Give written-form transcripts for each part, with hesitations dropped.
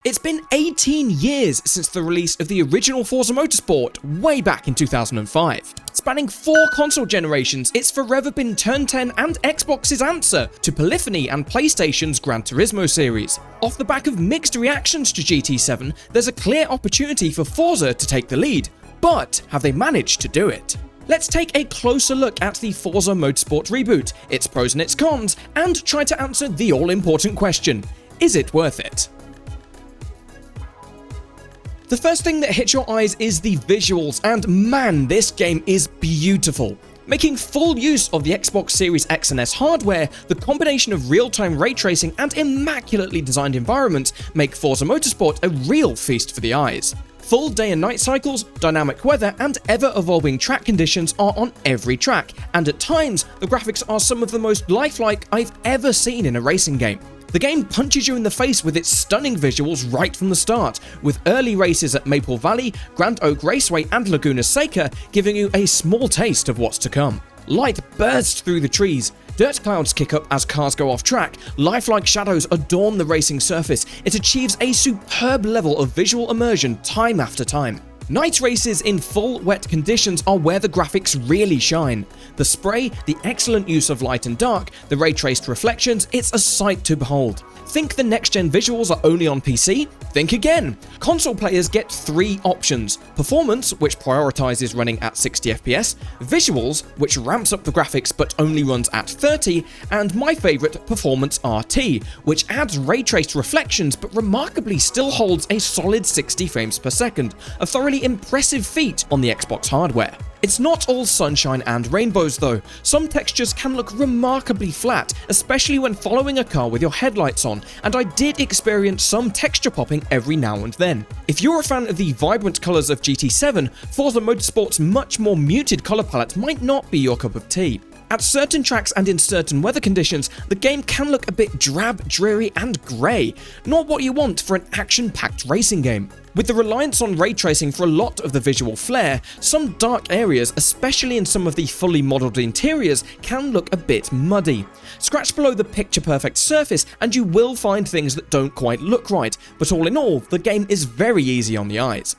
It's been 18 years since the release of the original Forza Motorsport, way back in 2005. Spanning 4 console generations, it's forever been Turn 10 and Xbox's answer to Polyphony and PlayStation's Gran Turismo series. Off the back of mixed reactions to GT7, there's a clear opportunity for Forza to take the lead. But have they managed to do it? Let's take a closer look at the Forza Motorsport reboot, its pros and its cons, and try to answer the all-important question: is it worth it? The first thing that hits your eyes is the visuals, and man, this game is beautiful. Making full use of the Xbox Series X and S hardware, the combination of real-time ray tracing and immaculately designed environments make Forza Motorsport a real feast for the eyes. Full day and night cycles, dynamic weather, and ever-evolving track conditions are on every track, and at times, the graphics are some of the most lifelike I've ever seen in a racing game. The game punches you in the face with its stunning visuals right from the start, with early races at Maple Valley, Grand Oak Raceway, and Laguna Seca giving you a small taste of what's to come. Light bursts through the trees, dirt clouds kick up as cars go off track, lifelike shadows adorn the racing surface. It achieves a superb level of visual immersion time after time. Night races in full wet conditions are where the graphics really shine. The spray, the excellent use of light and dark, the ray-traced reflections, it's a sight to behold. Think the next-gen visuals are only on PC? Think again! Console players get 3 options: Performance, which prioritizes running at 60 FPS, Visuals, which ramps up the graphics but only runs at 30, and my favorite, Performance RT, which adds ray-traced reflections but remarkably still holds a solid 60 frames per second, a thoroughly impressive feat on the Xbox hardware. It's not all sunshine and rainbows though. Some textures can look remarkably flat, especially when following a car with your headlights on, and I did experience some texture popping every now and then. If you're a fan of the vibrant colours of GT7, Forza Motorsport's much more muted colour palette might not be your cup of tea. At certain tracks and in certain weather conditions, the game can look a bit drab, dreary, and grey, not what you want for an action-packed racing game. With the reliance on ray tracing for a lot of the visual flair, some dark areas, especially in some of the fully modelled interiors, can look a bit muddy. Scratch below the picture-perfect surface and you will find things that don't quite look right, but all in all, the game is very easy on the eyes.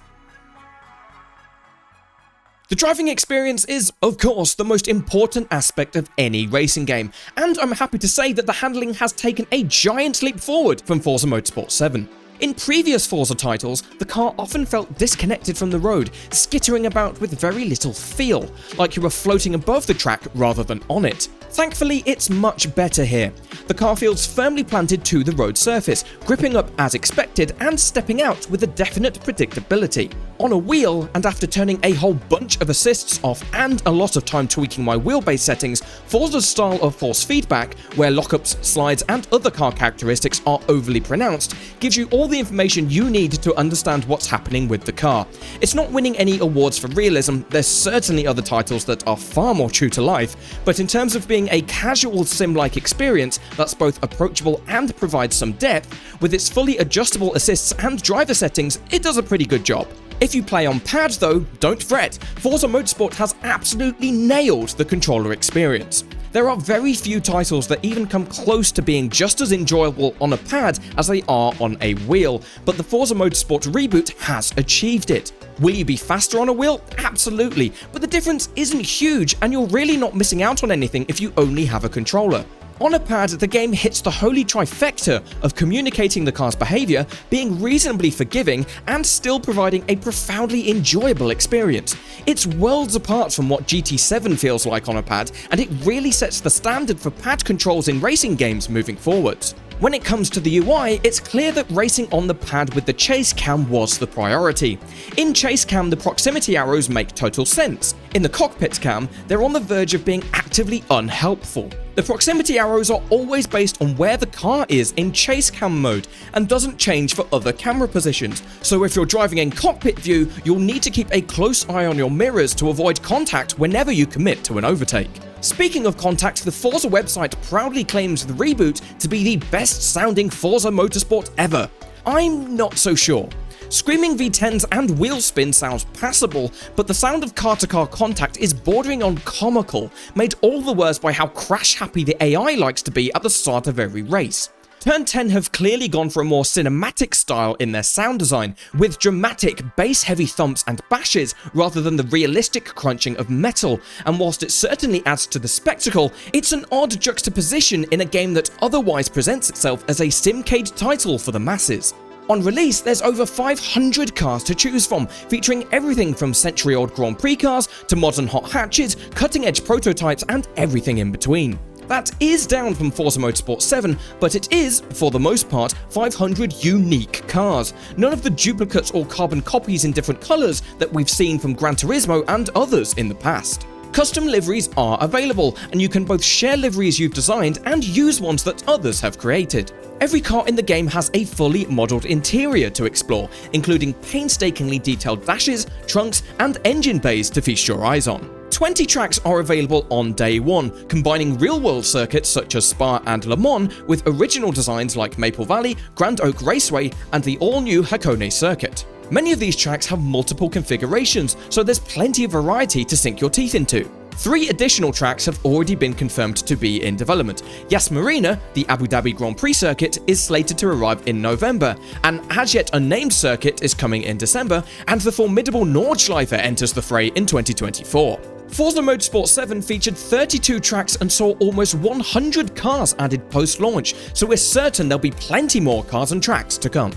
The driving experience is, of course, the most important aspect of any racing game, and I'm happy to say that the handling has taken a giant leap forward from Forza Motorsport 7. In previous Forza titles, the car often felt disconnected from the road, skittering about with very little feel, like you were floating above the track rather than on it. Thankfully, it's much better here. The car feels firmly planted to the road surface, gripping up as expected and stepping out with a definite predictability. On a wheel, and after turning a whole bunch of assists off and a lot of time tweaking my wheelbase settings, Forza's style of force feedback, where lockups, slides, and other car characteristics are overly pronounced, gives you all the information you need to understand what's happening with the car. It's not winning any awards for realism, there's certainly other titles that are far more true to life, but in terms of being a casual sim-like experience that's both approachable and provides some depth, with its fully adjustable assists and driver settings, it does a pretty good job. If you play on pad though, don't fret, Forza Motorsport has absolutely nailed the controller experience. There are very few titles that even come close to being just as enjoyable on a pad as they are on a wheel, but the Forza Motorsport reboot has achieved it. Will you be faster on a wheel? Absolutely, but the difference isn't huge and you're really not missing out on anything if you only have a controller. On a pad, the game hits the holy trifecta of communicating the car's behaviour, being reasonably forgiving, and still providing a profoundly enjoyable experience. It's worlds apart from what GT7 feels like on a pad, and it really sets the standard for pad controls in racing games moving forwards. When it comes to the UI, it's clear that racing on the pad with the chase cam was the priority. In chase cam, the proximity arrows make total sense. In the cockpit cam, they're on the verge of being actively unhelpful. The proximity arrows are always based on where the car is in chase cam mode and doesn't change for other camera positions, so if you're driving in cockpit view, you'll need to keep a close eye on your mirrors to avoid contact whenever you commit to an overtake. Speaking of contact, the Forza website proudly claims the reboot to be the best sounding Forza Motorsport ever. I'm not so sure. Screaming V10s and wheel spin sounds passable, but the sound of car-to-car contact is bordering on comical, made all the worse by how crash-happy the AI likes to be at the start of every race. Turn 10 have clearly gone for a more cinematic style in their sound design, with dramatic, bass-heavy thumps and bashes rather than the realistic crunching of metal, and whilst it certainly adds to the spectacle, it's an odd juxtaposition in a game that otherwise presents itself as a simcade title for the masses. On release, there's over 500 cars to choose from, featuring everything from century-old Grand Prix cars to modern hot hatches, cutting-edge prototypes, and everything in between. That is down from Forza Motorsport 7, but it is, for the most part, 500 unique cars. None of the duplicates or carbon copies in different colours that we've seen from Gran Turismo and others in the past. Custom liveries are available, and you can both share liveries you've designed and use ones that others have created. Every car in the game has a fully modelled interior to explore, including painstakingly detailed dashes, trunks, and engine bays to feast your eyes on. 20 tracks are available on day one, combining real-world circuits such as Spa and Le Mans with original designs like Maple Valley, Grand Oak Raceway, and the all-new Hakone circuit. Many of these tracks have multiple configurations, so there's plenty of variety to sink your teeth into. 3 additional tracks have already been confirmed to be in development. Yas Marina, the Abu Dhabi Grand Prix circuit, is slated to arrive in November. An as yet unnamed circuit is coming in December, and the formidable Nordschleife enters the fray in 2024. Forza Motorsport 7 featured 32 tracks and saw almost 100 cars added post-launch, so we're certain there'll be plenty more cars and tracks to come.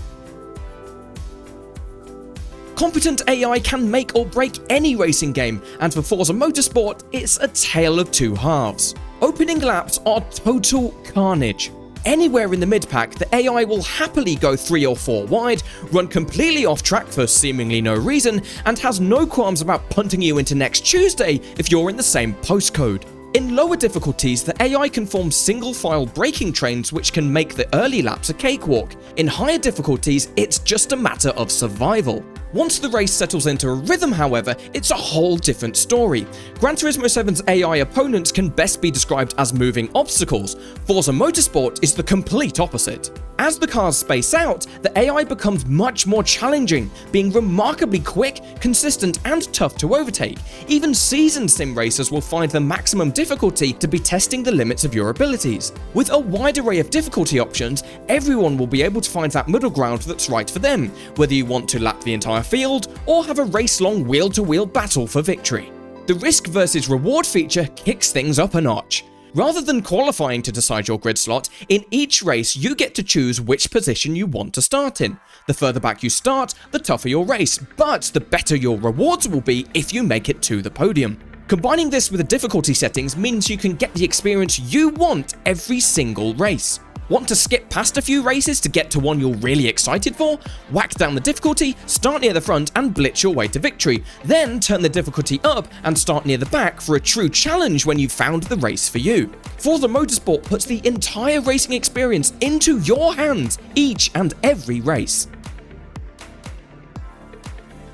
Competent AI can make or break any racing game, and for Forza Motorsport, it's a tale of two halves. Opening laps are total carnage. Anywhere in the mid-pack, the AI will happily go 3 or 4 wide, run completely off track for seemingly no reason, and has no qualms about punting you into next Tuesday if you're in the same postcode. In lower difficulties, the AI can form single-file braking trains which can make the early laps a cakewalk. In higher difficulties, it's just a matter of survival. Once the race settles into a rhythm, however, it's a whole different story. Gran Turismo 7's AI opponents can best be described as moving obstacles. Forza Motorsport is the complete opposite. As the cars space out, the AI becomes much more challenging, being remarkably quick, consistent, and tough to overtake. Even seasoned sim racers will find the maximum difficulty to be testing the limits of your abilities. With a wide array of difficulty options, everyone will be able to find that middle ground that's right for them, whether you want to lap the entire field or have a race-long wheel-to-wheel battle for victory. The risk versus reward feature kicks things up a notch. Rather than qualifying to decide your grid slot, in each race you get to choose which position you want to start in. The further back you start, the tougher your race, but the better your rewards will be if you make it to the podium. Combining this with the difficulty settings means you can get the experience you want every single race. Want to skip past a few races to get to one you're really excited for? Whack down the difficulty, start near the front and blitz your way to victory. Then turn the difficulty up and start near the back for a true challenge when you've found the race for you. Forza Motorsport puts the entire racing experience into your hands each and every race.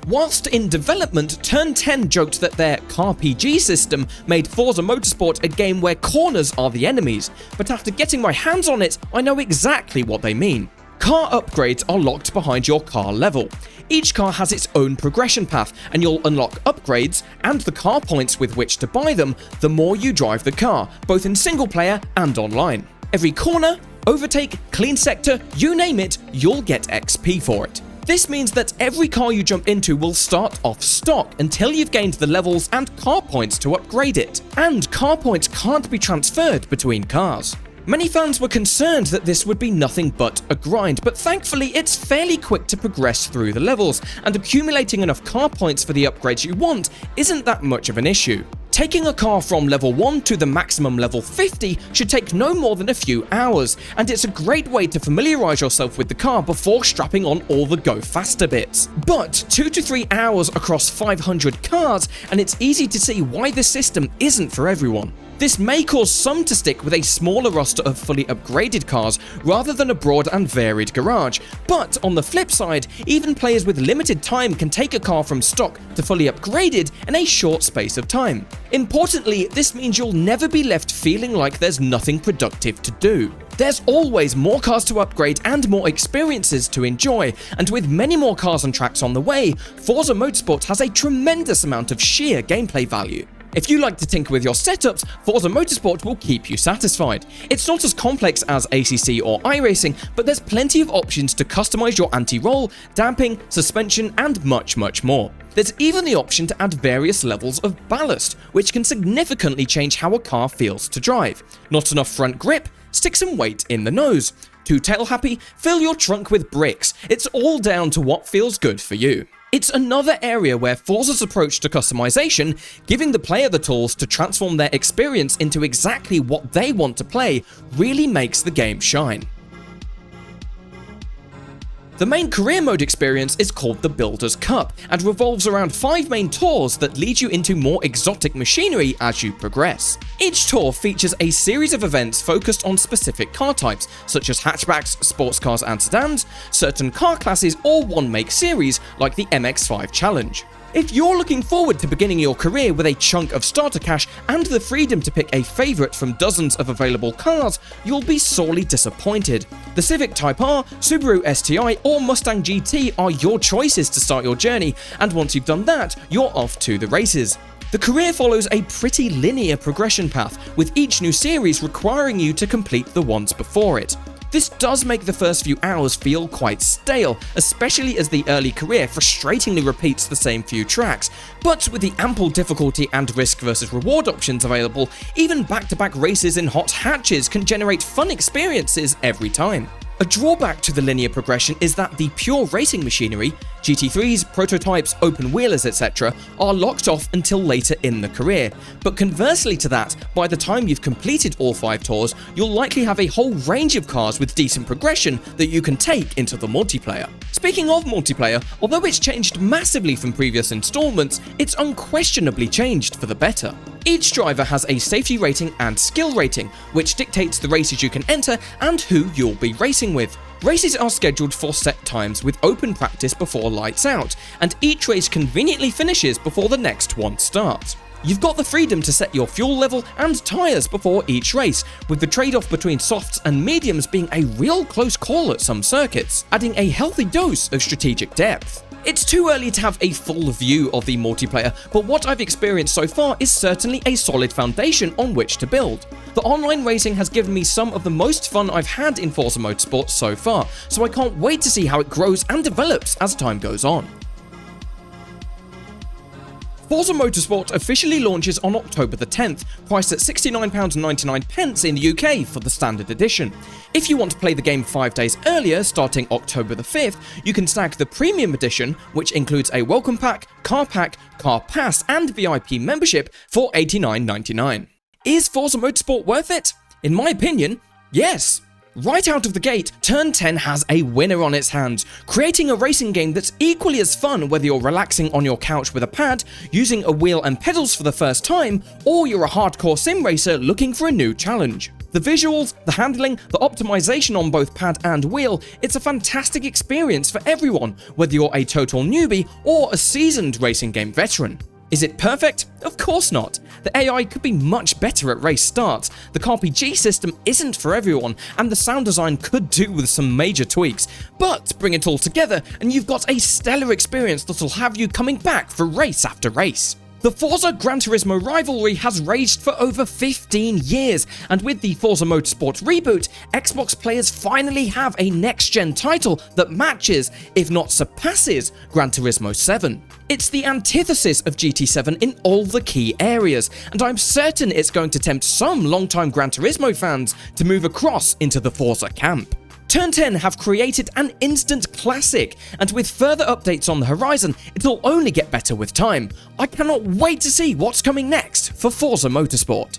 Whilst in development, Turn 10 joked that their CarPG system made Forza Motorsport a game where corners are the enemies, but after getting my hands on it, I know exactly what they mean. Car upgrades are locked behind your car level. Each car has its own progression path, and you'll unlock upgrades and the car points with which to buy them the more you drive the car, both in single player and online. Every corner, overtake, clean sector, you name it, you'll get XP for it. This means that every car you jump into will start off stock until you've gained the levels and car points to upgrade it. And car points can't be transferred between cars. Many fans were concerned that this would be nothing but a grind, but thankfully it's fairly quick to progress through the levels, and accumulating enough car points for the upgrades you want isn't that much of an issue. Taking a car from level 1 to the maximum level 50 should take no more than a few hours, and it's a great way to familiarise yourself with the car before strapping on all the go faster bits. But 2 to 3 hours across 500 cars, and it's easy to see why this system isn't for everyone. This may cause some to stick with a smaller roster of fully upgraded cars rather than a broad and varied garage, but on the flip side, even players with limited time can take a car from stock to fully upgraded in a short space of time. Importantly, this means you'll never be left feeling like there's nothing productive to do. There's always more cars to upgrade and more experiences to enjoy, and with many more cars and tracks on the way, Forza Motorsport has a tremendous amount of sheer gameplay value. If you like to tinker with your setups, Forza Motorsport will keep you satisfied. It's not as complex as ACC or iRacing, but there's plenty of options to customize your anti-roll, damping, suspension, and much more. There's even the option to add various levels of ballast, which can significantly change how a car feels to drive. Not enough front grip? Stick some weight in the nose. Too tail happy? Fill your trunk with bricks. It's all down to what feels good for you. It's another area where Forza's approach to customization, giving the player the tools to transform their experience into exactly what they want to play, really makes the game shine. The main career mode experience is called the Builders Cup and revolves around 5 main tours that lead you into more exotic machinery as you progress. Each tour features a series of events focused on specific car types, such as hatchbacks, sports cars and sedans, certain car classes, or one-make series like the MX-5 Challenge. If you're looking forward to beginning your career with a chunk of starter cash and the freedom to pick a favourite from dozens of available cars, you'll be sorely disappointed. The Civic Type R, Subaru STI, or Mustang GT are your choices to start your journey, and once you've done that, you're off to the races. The career follows a pretty linear progression path, with each new series requiring you to complete the ones before it. This does make the first few hours feel quite stale, especially as the early career frustratingly repeats the same few tracks, but with the ample difficulty and risk versus reward options available, even back-to-back races in hot hatches can generate fun experiences every time. A drawback to the linear progression is that the pure racing machinery, GT3s, prototypes, open wheelers, etc., are locked off until later in the career. But conversely to that, by the time you've completed all 5 tours, you'll likely have a whole range of cars with decent progression that you can take into the multiplayer. Speaking of multiplayer, although it's changed massively from previous installments, it's unquestionably changed for the better. Each driver has a safety rating and skill rating, which dictates the races you can enter and who you'll be racing with. Races are scheduled for set times with open practice before lights out, and each race conveniently finishes before the next one starts. You've got the freedom to set your fuel level and tyres before each race, with the trade-off between softs and mediums being a real close call at some circuits, adding a healthy dose of strategic depth. It's too early to have a full view of the multiplayer, but what I've experienced so far is certainly a solid foundation on which to build. The online racing has given me some of the most fun I've had in Forza Motorsport so far, so I can't wait to see how it grows and develops as time goes on. Forza Motorsport officially launches on October the 10th, priced at £69.99 in the UK for the standard edition. If you want to play the game 5 days earlier, starting October the 5th, you can snag the Premium Edition, which includes a Welcome Pack, Car Pass and VIP membership for £89.99. Is Forza Motorsport worth it? In my opinion, yes. Right out of the gate, Turn 10 has a winner on its hands, creating a racing game that's equally as fun whether you're relaxing on your couch with a pad, using a wheel and pedals for the first time, or you're a hardcore sim racer looking for a new challenge. The visuals, the handling, the optimization on both pad and wheel, it's a fantastic experience for everyone, whether you're a total newbie or a seasoned racing game veteran. Is it perfect? Of course not. The AI could be much better at race starts, the CarPG system isn't for everyone, and the sound design could do with some major tweaks, but bring it all together and you've got a stellar experience that'll have you coming back for race after race. The Forza Gran Turismo rivalry has raged for over 15 years, and with the Forza Motorsport reboot, Xbox players finally have a next-gen title that matches, if not surpasses, Gran Turismo 7. It's the antithesis of GT7 in all the key areas, and I'm certain it's going to tempt some longtime Gran Turismo fans to move across into the Forza camp. Turn 10 have created an instant classic, and with further updates on the horizon, it'll only get better with time. I cannot wait to see what's coming next for Forza Motorsport.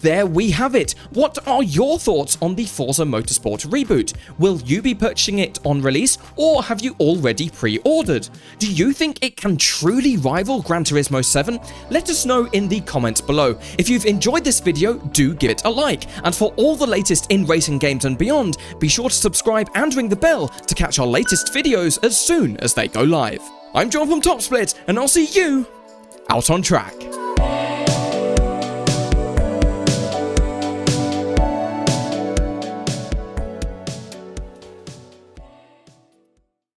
There we have it. What are your thoughts on the Forza Motorsport reboot? Will you be purchasing it on release, or have you already pre-ordered? Do you think it can truly rival Gran Turismo 7? Let us know in the comments below. If you've enjoyed this video, do give it a like, and for all the latest in racing games and beyond, be sure to subscribe and ring the bell to catch our latest videos as soon as they go live. I'm John from TopSplit, and I'll see you out on track.